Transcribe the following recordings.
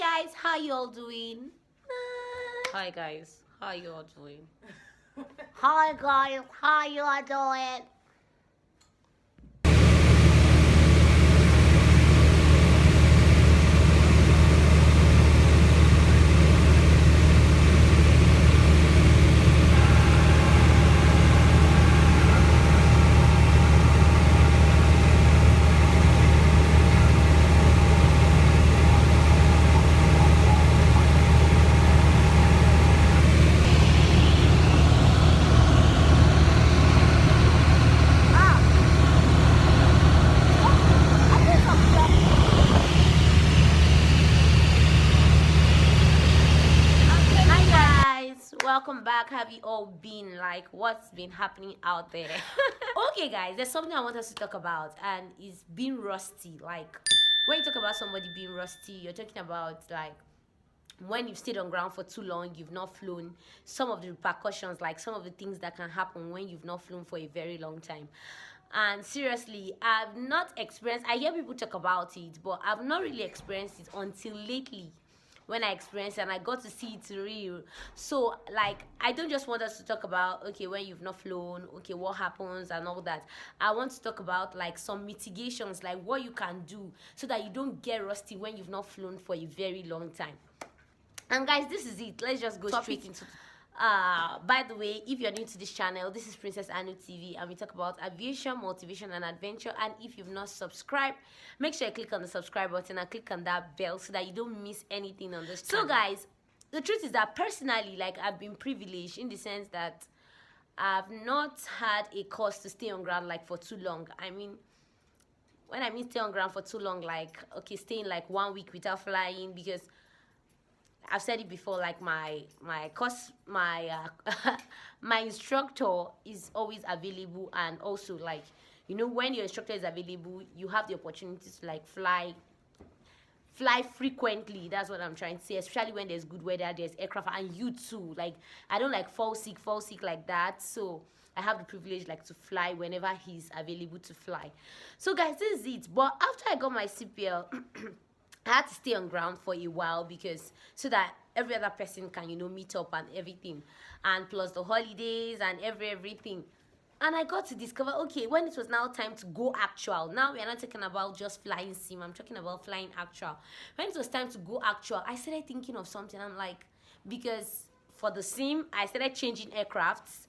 Hi guys, how you all doing? Hi guys, how you all doing? Hi guys, how you all doing? Welcome back. Have you all been? Like, what's been happening out there? Okay guys, there's something I want us to talk about, and it's being rusty. Like, when you talk about somebody being rusty, you're talking about like when you've stayed on ground for too long, you've not flown, some of the repercussions, like some of the things that can happen when you've not flown for a very long time. And seriously, I've not experienced, I hear people talk about it, but I've not really experienced it until lately, when I experienced it and I got to see it real. So like, I don't just want us to talk about, okay, when you've not flown, okay, what happens and all that. I want to talk about like some mitigations, like what you can do so that you don't get rusty when you've not flown for a very long time. And guys, this is it. Let's just go straight into by the way, if you're new to this channel, this is Princess Anu-TV, and we talk about aviation, motivation, and adventure. And if you've not subscribed, make sure you click on the subscribe button and click on that bell so that you don't miss anything on this channel. So guys, the truth is that personally, like, I've been privileged in the sense that I've not had a cause to stay on ground like for too long. I mean, when I mean stay on ground for too long, like, okay, staying like 1 week without flying, because I've said it before, like my my instructor is always available, and also, like, you know, when your instructor is available, you have the opportunity to like fly frequently. That's what I'm trying to say, especially when there's good weather, there's aircraft, and you too. Like, I don't like fall sick like that, so I have the privilege like to fly whenever he's available to fly. So guys, this is it. But after I got my CPL, I had to stay on ground for a while, because so that every other person can, you know, meet up and everything, and plus the holidays and everything. And I got to discover, okay, when it was now time to go actual, now we are not talking about just flying sim, I'm talking about flying actual. When it was time to go actual, I started thinking of something. I'm like, because for the sim, I started changing aircrafts,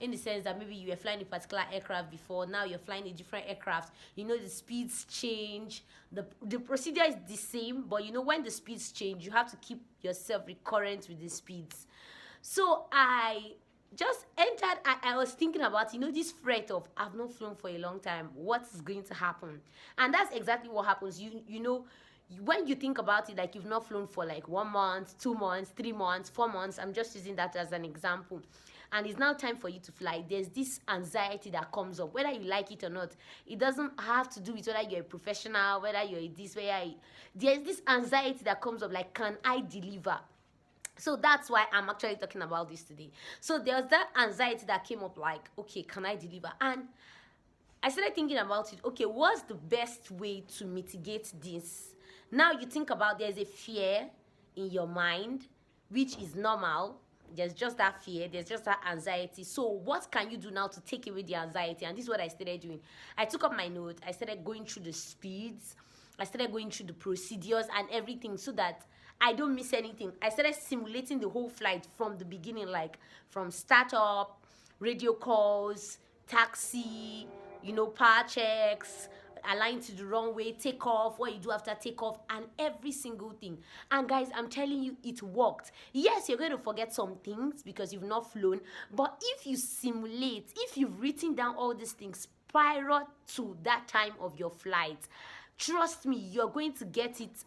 in the sense that maybe you were flying a particular aircraft before, now you're flying a different aircraft. You know, the speeds change. The procedure is the same, but you know, when the speeds change, you have to keep yourself recurrent with the speeds. So I just entered. I was thinking about, you know, this threat of I've not flown for a long time, what is going to happen? And that's exactly what happens. You know, when you think about it, like, you've not flown for like 1 month, 2 months, 3 months, 4 months, I'm just using that as an example, and it's now time for you to fly, there's this anxiety that comes up, whether you like it or not. It doesn't have to do with whether you're a professional, whether you're a this, there's this anxiety that comes up, like, can I deliver? So that's why I'm actually talking about this today. So there's that anxiety that came up, like, okay, can I deliver? And I started thinking about it. Okay, what's the best way to mitigate this? Now you think about, there's a fear in your mind, which is normal. There's just that fear, there's just that anxiety. So what can you do now to take away the anxiety? And this is what I started doing. I took up my note, I started going through the speeds, I started going through the procedures and everything, so that I don't miss anything. I started simulating the whole flight from the beginning, like from startup, radio calls, taxi, you know, power checks, align to the runway, take off, what you do after takeoff, and every single thing. And guys, I'm telling you, it worked. Yes, you're going to forget some things because you've not flown, but if you simulate, if you've written down all these things prior to that time of your flight, trust me, you're going to get it.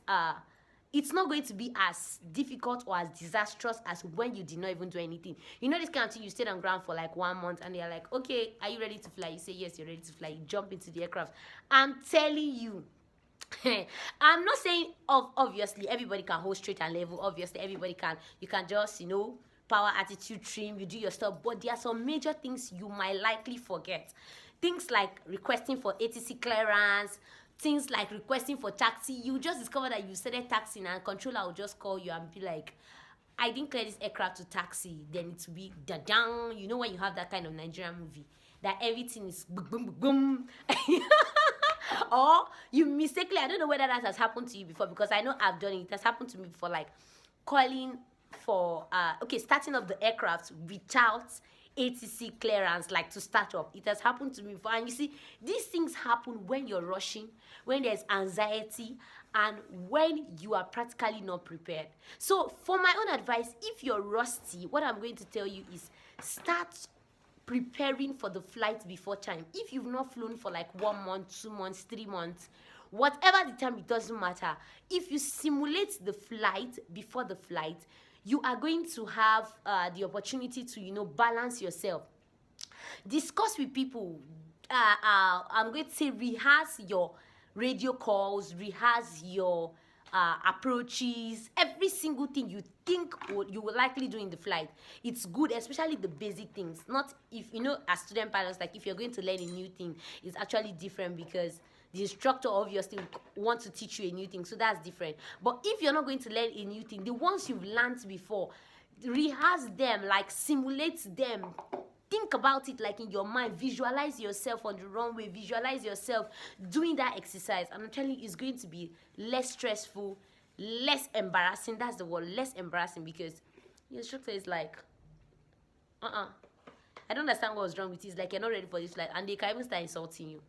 It's not going to be as difficult or as disastrous as when you did not even do anything. You know, this kind of thing, you stayed on ground for like 1 month and they're like, okay, are you ready to fly? You say, yes, you're ready to fly. You jump into the aircraft. I'm telling you, I'm not saying obviously everybody can hold straight and level. Obviously everybody can. You can just, you know, power, attitude, trim, you do your stuff. But there are some major things you might likely forget. Things like requesting for ATC clearance, things like requesting for taxi. You just discover that you started taxing and controller will just call you and be like, I didn't clear this aircraft to taxi. Then it will be da-dang. You know when you have that kind of Nigerian movie that everything is boom boom boom. Or you mistakenly, I don't know whether that has happened to you before, because I know I've done it. It has happened to me before, like calling for starting up the aircraft without ATC clearance, like to start up. It has happened to me before. And you see, these things happen when you're rushing, when there's anxiety, and when you are practically not prepared. So for my own advice, if you're rusty, what I'm going to tell you is start preparing for the flight before time. If you've not flown for like 1 month, 2 months, 3 months, whatever the time, it doesn't matter. If you simulate the flight before the flight, you are going to have the opportunity to, you know, balance yourself. Discuss with people. I'm going to say rehearse your radio calls, rehearse your approaches, every single thing you think you will likely do in the flight. It's good, especially the basic things. Not if, you know, as student pilots, like if you're going to learn a new thing, it's actually different because the instructor obviously wants to teach you a new thing, so that's different. But if you're not going to learn a new thing, the ones you've learned before, rehearse them, like simulate them. Think about it like in your mind. Visualize yourself on the runway. Visualize yourself doing that exercise. And I'm telling you, it's going to be less stressful, less embarrassing. That's the word, less embarrassing, because your instructor is like, I don't understand what's wrong with you. It's like you're not ready for this flight. And they can even start insulting you.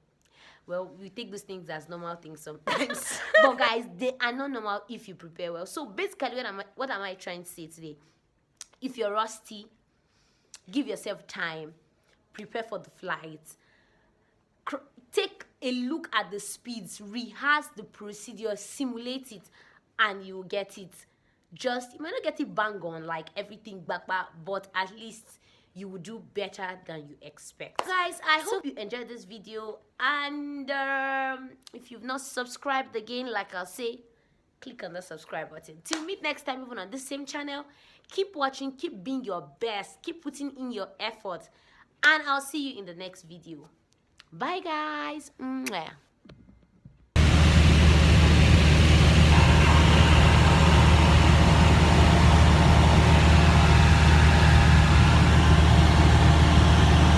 Well, we take those things as normal things sometimes. But guys, they are not normal if you prepare well. So basically, what am I trying to say today? If you're rusty, give yourself time, prepare for the flight, take a look at the speeds, rehearse the procedure, simulate it, and you will get it. Just, you might not get it bang on like everything back, but at least you will do better than you expect. Guys, I hope you enjoyed this video, and if you've not subscribed again, like I'll say, click on the subscribe button. Till meet next time, even on this same channel. Keep watching, keep being your best, keep putting in your effort, and I'll see you in the next video. Bye guys. Mwah.